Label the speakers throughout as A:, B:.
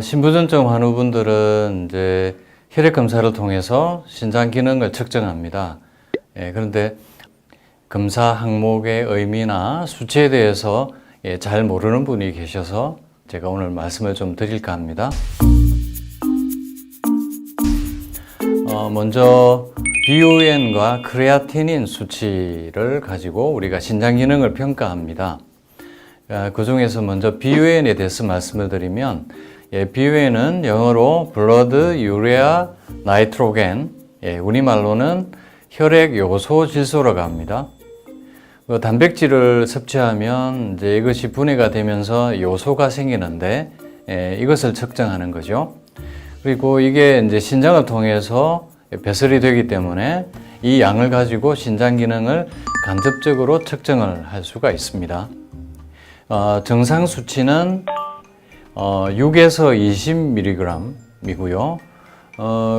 A: 신부전증 환우분들은 이제 혈액 검사를 통해서 신장 기능을 측정합니다. 그런데 검사 항목의 의미나 수치에 대해서 잘 모르는 분이 계셔서 제가 오늘 말씀을 좀 드릴까 합니다. 먼저 BUN과 크레아티닌 수치를 가지고 우리가 신장 기능을 평가합니다. 그 중에서 먼저 BUN에 대해서 말씀을 드리면, BUN은 영어로 Blood Urea Nitrogen, 우리말로는 혈액 요소 질소라고 합니다. 단백질을 섭취하면 이제 이것이 분해가 되면서 요소가 생기는데, 이것을 측정하는 거죠. 그리고 이게 이제 신장을 통해서 배설이 되기 때문에 이 양을 가지고 신장 기능을 간접적으로 측정을 할 수가 있습니다. 정상 수치는 6에서 20mg이고요.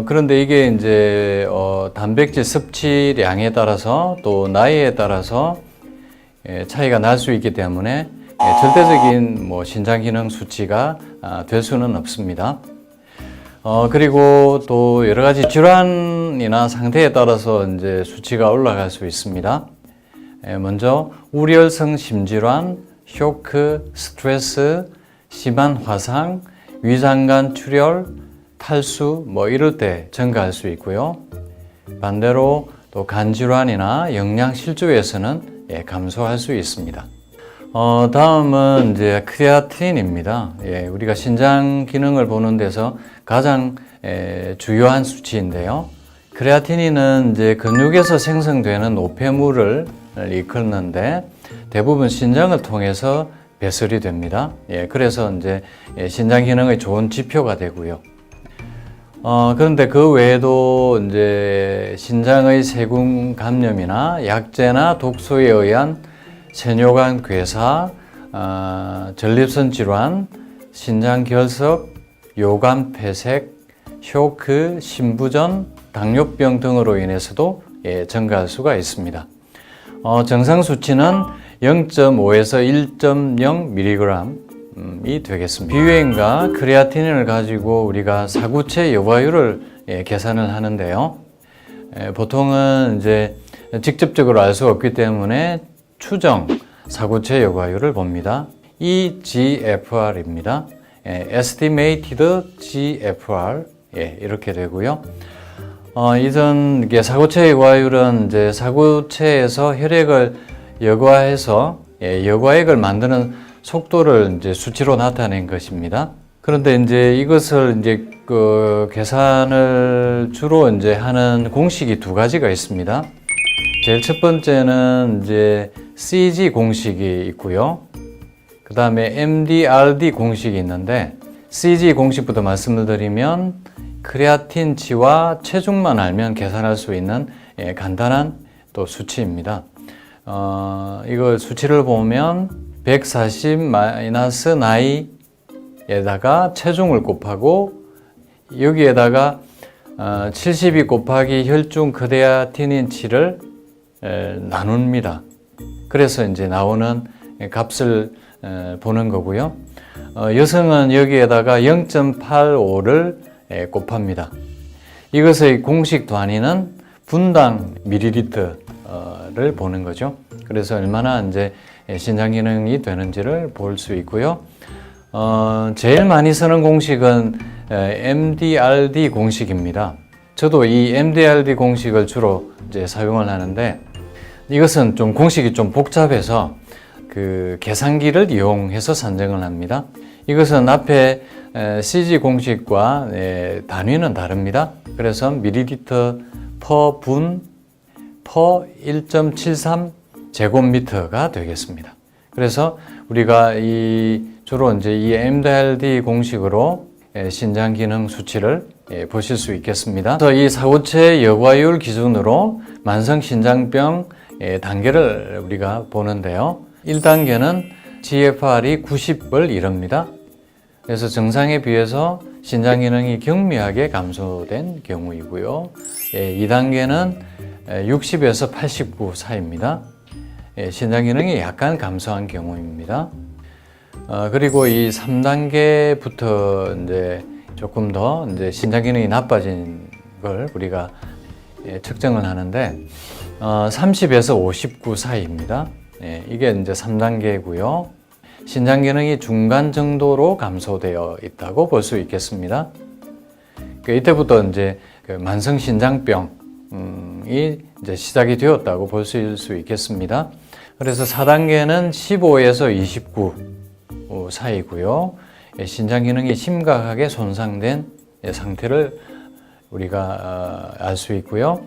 A: 그런데 이게 이제 단백질 섭취량에 따라서 또 나이에 따라서 차이가 날 수 있기 때문에 절대적인 신장 기능 수치가 될 수는 없습니다. 그리고 또 여러 가지 질환이나 상태에 따라서 이제 수치가 올라갈 수 있습니다. 먼저 우려성 심질환, 쇼크, 스트레스, 심한 화상, 위장관 출혈, 탈수 이럴 때 증가할 수 있고요. 반대로 또 간질환이나 영양실조에서는 감소할 수 있습니다. 다음은 이제 크레아틴입니다. 우리가 신장 기능을 보는 데서 가장 주요한 수치인데요. 크레아틴은 이제 근육에서 생성되는 노폐물을 일컫는데 대부분 신장을 통해서 배설이 됩니다. 그래서 이제 신장 기능의 좋은 지표가 되고요. 그런데 그 외에도 이제 신장의 세균 감염이나 약재나 독소에 의한 세뇨관 괴사, 전립선 질환, 신장 결석, 요관 폐색, 쇼크, 신부전, 당뇨병 등으로 인해서도 증가할 수가 있습니다. 정상 수치는 0.5에서 1.0mg이 되겠습니다. BUN과 크레아틴을 가지고 우리가 사구체 여과율을 계산을 하는데요. 보통은 이제 직접적으로 알 수 없기 때문에 추정 사구체 여과율을 봅니다. eGFR입니다. Estimated GFR 이렇게 되고요. 이전 사구체 여과율은 이제 사구체에서 혈액을 여과해서 여과액을 만드는 속도를 이제 수치로 나타낸 것입니다. 그런데 이제 이것을 이제 계산을 주로 이제 하는 공식이 두 가지가 있습니다. 제일 첫 번째는 이제 CG 공식이 있고요. 그 다음에 MDRD 공식이 있는데, CG 공식부터 말씀을 드리면 크레아틴치와 체중만 알면 계산할 수 있는 간단한 또 수치입니다. 이거 수치를 보면 140 마이너스 나이에다가 체중을 곱하고 여기에다가 72 곱하기 혈중 크레아티닌치를 나눕니다. 그래서 이제 나오는 값을 보는 거고요. 여성은 여기에다가 0.85를 곱합니다. 이것의 공식 단위는 분당 밀리리터를 보는 거죠. 그래서 얼마나 이제 신장 기능이 되는지를 볼 수 있고요. 제일 많이 쓰는 공식은 MDRD 공식입니다. 저도 이 MDRD 공식을 주로 이제 사용을 하는데, 이것은 좀 공식이 좀 복잡해서 그 계산기를 이용해서 산정을 합니다. 이것은 앞에 CG 공식과 단위는 다릅니다. 그래서 밀리리터 퍼 분 퍼 1.73 제곱미터가 되겠습니다. 그래서 우리가 주로 이제 이 MDRD 공식으로 신장 기능 수치를 보실 수 있겠습니다. 그래서 이 사구체 여과율 기준으로 만성 신장병 단계를 우리가 보는데요. 1단계는 GFR이 90을 이룹니다. 그래서 정상에 비해서 신장 기능이 경미하게 감소된 경우이고요. 2단계는 60에서 89 사이입니다. 신장 기능이 약간 감소한 경우입니다. 그리고 이 3단계부터 이제 조금 더 이제 신장 기능이 나빠진 걸 우리가 측정을 하는데 30에서 59 사이입니다. 이게 이제 3단계고요. 신장 기능이 중간 정도로 감소되어 있다고 볼 수 있겠습니다. 이때부터 이제 만성 신장병이 이제 시작이 되었다고 볼 수 있겠습니다. 그래서 4단계는 15에서 29 사이고요. 신장 기능이 심각하게 손상된 상태를 우리가 알 수 있고요.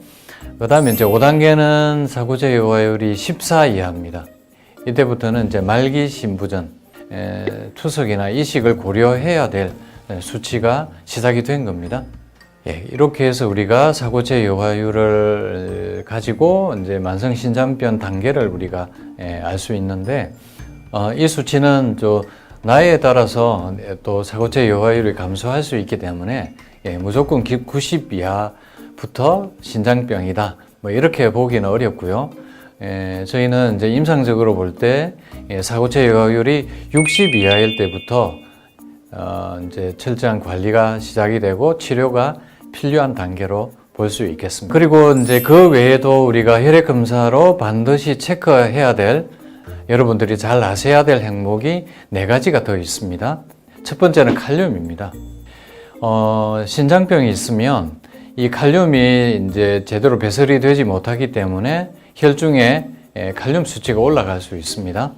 A: 그 다음에 이제 5단계는 사고제 여과율이 14 이하입니다. 이때부터는 이제 말기 신부전, 투석이나 이식을 고려해야 될 수치가 시작이 된 겁니다. 이렇게 해서 우리가 사고제 여과율을 가지고 이제 만성 신장병 단계를 우리가 알 수 있는데, 이 수치는 나이에 따라서 또 사고제 여과율이 감소할 수 있기 때문에 무조건 90 이하부터 신장병이다, 뭐 이렇게 보기는 어렵고요. 저희는 이제 임상적으로 볼 때 사고체 여과율이 60 이하일 때부터 이제 철저한 관리가 시작이 되고 치료가 필요한 단계로 볼 수 있겠습니다. 그리고 이제 그 외에도 우리가 혈액 검사로 반드시 체크해야 될, 여러분들이 잘 아셔야 될 항목이 4가지가 더 있습니다. 첫 번째는 칼륨입니다. 신장병이 있으면 이 칼륨이 이제 제대로 배설이 되지 못하기 때문에 혈중에 칼륨 수치가 올라갈 수 있습니다.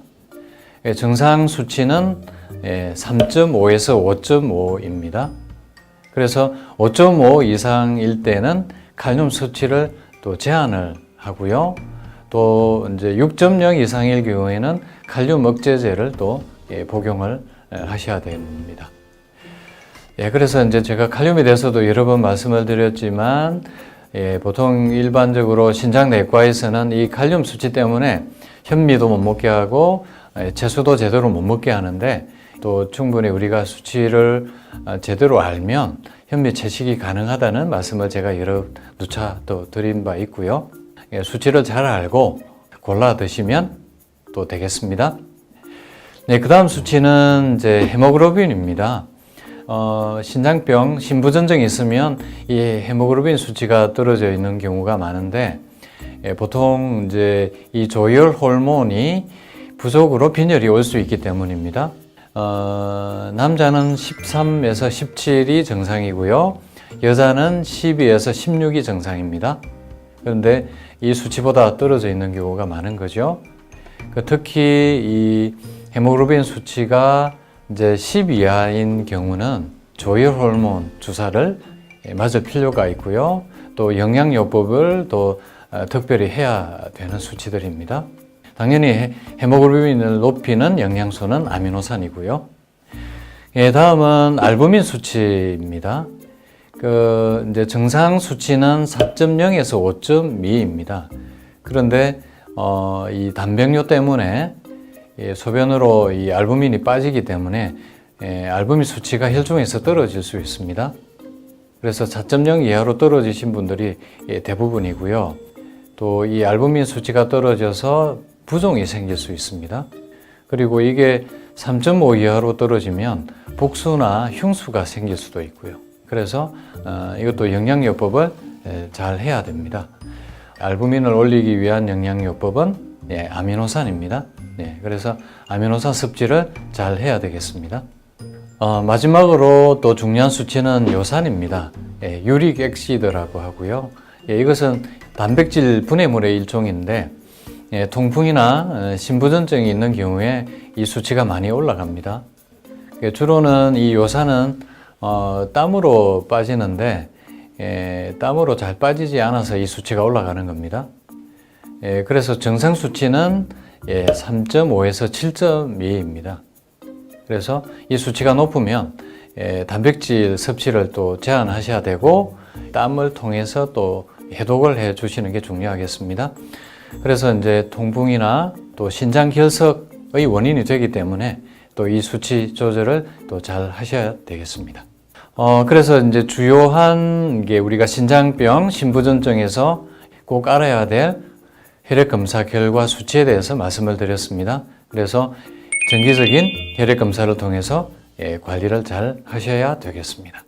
A: 정상 수치는 3.5에서 5.5입니다. 그래서 5.5 이상일 때는 칼륨 수치를 또 제한을 하고요. 또 이제 6.0 이상일 경우에는 칼륨 억제제를 또 복용을 하셔야 됩니다. 그래서 이제 제가 칼륨에 대해서도 여러 번 말씀을 드렸지만, 보통 일반적으로 신장내과에서는 이 칼륨 수치 때문에 현미도 못 먹게 하고 채소도 제대로 못 먹게 하는데, 또 충분히 우리가 수치를 제대로 알면 현미 채식이 가능하다는 말씀을 제가 여러 누차 또 드린 바 있고요. 수치를 잘 알고 골라 드시면 또 되겠습니다. 그 다음 수치는 이제 헤모글로빈입니다. 신장병, 신부전증이 있으면 이 헤모글로빈 수치가 떨어져 있는 경우가 많은데, 보통 이제 이 조혈 호르몬이 부족으로 빈혈이 올 수 있기 때문입니다. 남자는 13에서 17이 정상이고요. 여자는 12에서 16이 정상입니다. 그런데 이 수치보다 떨어져 있는 경우가 많은 거죠. 특히 이 헤모글로빈 수치가 이제 10 이하인 경우는 조혈 호르몬 주사를 맞을 필요가 있고요. 또 영양요법을 또 특별히 해야 되는 수치들입니다. 당연히 헤모글로빈을 높이는 영양소는 아미노산이고요. 다음은 알부민 수치입니다. 이제 정상 수치는 4.0에서 5.2입니다. 그런데 이 단백뇨 때문에 소변으로 이 알부민이 빠지기 때문에 알부민 수치가 혈중에서 떨어질 수 있습니다. 그래서 4.0 이하로 떨어지신 분들이 대부분이고요. 또 이 알부민 수치가 떨어져서 부종이 생길 수 있습니다. 그리고 이게 3.5 이하로 떨어지면 복수나 흉수가 생길 수도 있고요. 그래서 이것도 영양요법을 잘 해야 됩니다. 알부민을 올리기 위한 영양요법은 아미노산입니다. 그래서 아미노산 섭취를 잘 해야 되겠습니다. 마지막으로 또 중요한 수치는 요산입니다. 유릭 액시드라고 하고요. 이것은 단백질 분해물의 일종인데, 통풍이나 신부전증이 있는 경우에 이 수치가 많이 올라갑니다. 주로는 이 요산은 땀으로 빠지는데, 땀으로 잘 빠지지 않아서 이 수치가 올라가는 겁니다. 그래서 정상 수치는 3.5에서 7.2입니다. 그래서 이 수치가 높으면 단백질 섭취를 또 제한하셔야 되고, 땀을 통해서 또 해독을 해 주시는 게 중요하겠습니다. 그래서 이제 통풍이나 또 신장 결석의 원인이 되기 때문에 또 이 수치 조절을 또 잘 하셔야 되겠습니다. 그래서 이제 주요한 게 우리가 신장병, 신부전증에서 꼭 알아야 될 혈액 검사 결과 수치에 대해서 말씀을 드렸습니다. 그래서 정기적인 혈액 검사를 통해서 관리를 잘 하셔야 되겠습니다.